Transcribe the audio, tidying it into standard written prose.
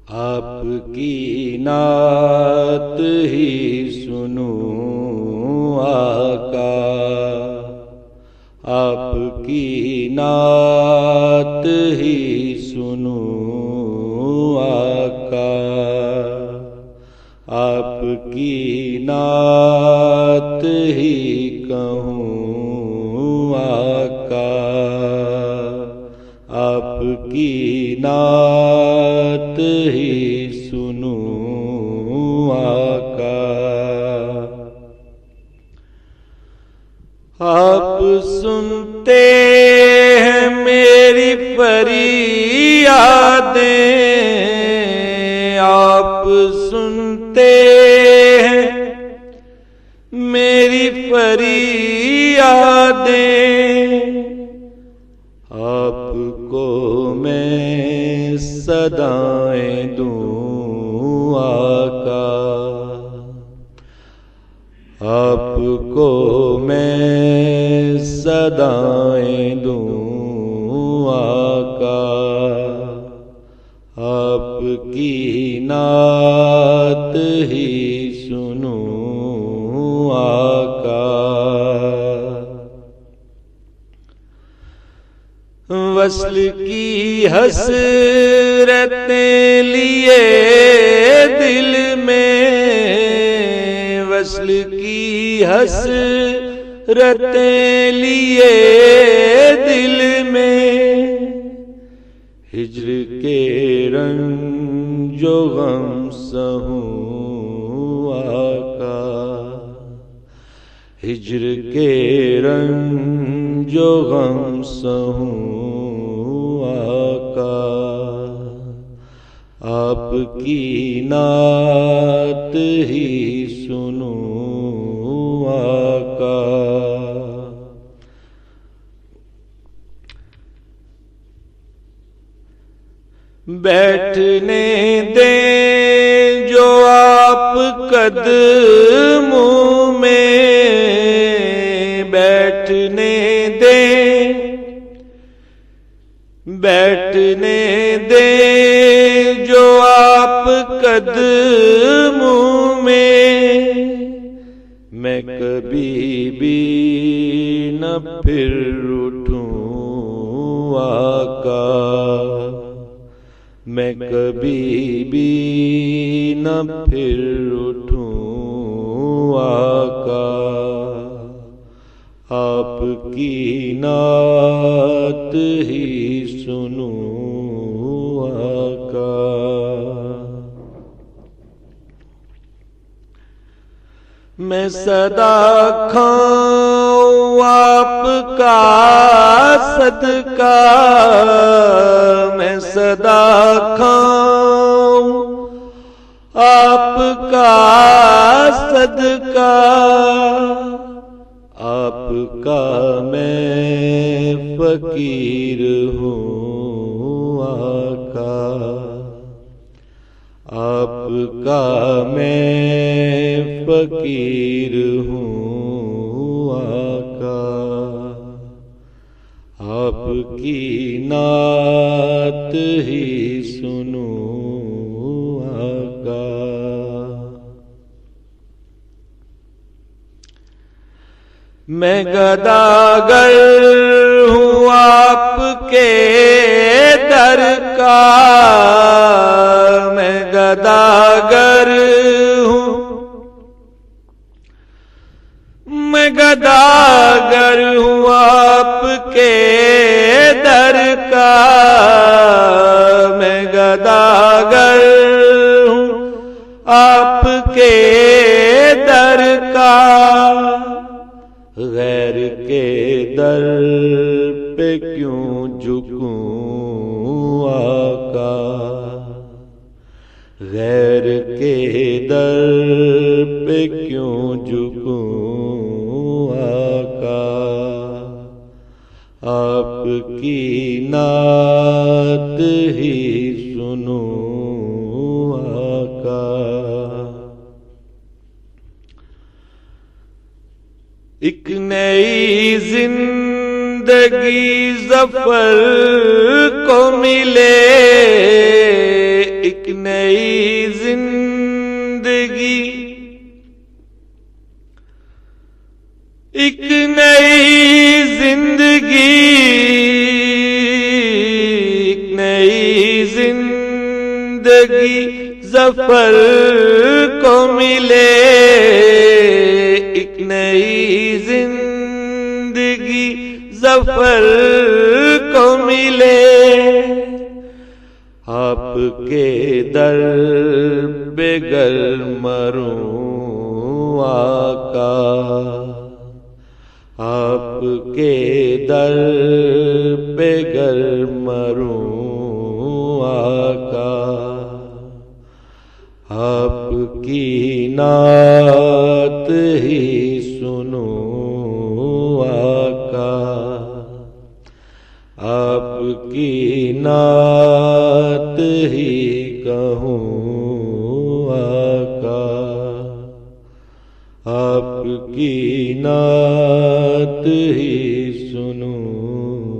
आपकी नात ही सुनूं आका, आपकी नात ही सुनूं आका, आपकी नात ही कहूँ आका, आपकी नात ही सुनूं आका। आप सुनते हैं मेरी फरियादें, आप सुनते हैं मेरी फरियादें, आपको मैं सदाएं दूं आका, आपको मैं सदाएं दूं आका, आपकी नात ही सुनूं आका। वस्ल की हसरतें लिए दिल में, वस्ल की हसरतें लिए दिल में, हिज्र के रंजो गम सहूं आका, हिज्र के रंजो गम सहूं आका, आपकी नात ही सुनूं आका। बैठने दें जो आप कदमों में, बैठने दें, बैठने दें जो आप कदमों में, मैं कभी भी न फिर उठूं आका, मैं कभी भी न फिर उठूं आका, आपकी नात ही सुनूं आका। मैं सदा खाऊं आपका सदका, मैं सदा खाऊं आपका सदका, आपका मैं फकीर हूँ आका, आपका मैं फकीर हूँ आका, आपकी नात ही सुनूं आका। मैं गदागर हूँ आपके दर का, मैं गदागर हूँ, मैं गदागर हूँ आपके दर का, मैं गदागर हूँ आपके दर का, गैर के दर पे क्यों झुकूं आका, गैर के दर पे क्यों झुकूं आका, आपकी नात ही सुनूं आका। एक नई जिंदगी ज़फ़र को मिले, एक नई नई जिंदगी ज़फ़र को मिले, एक नई जिंदगी ज़फ़र को मिले। आपके दर पे गर मरूं आका, आपके दर पे गर मरूं आका, आपकी नात ही सुनूं आका, आपकी नात ही कहूँ आका, आपकी नात ही सुनूं।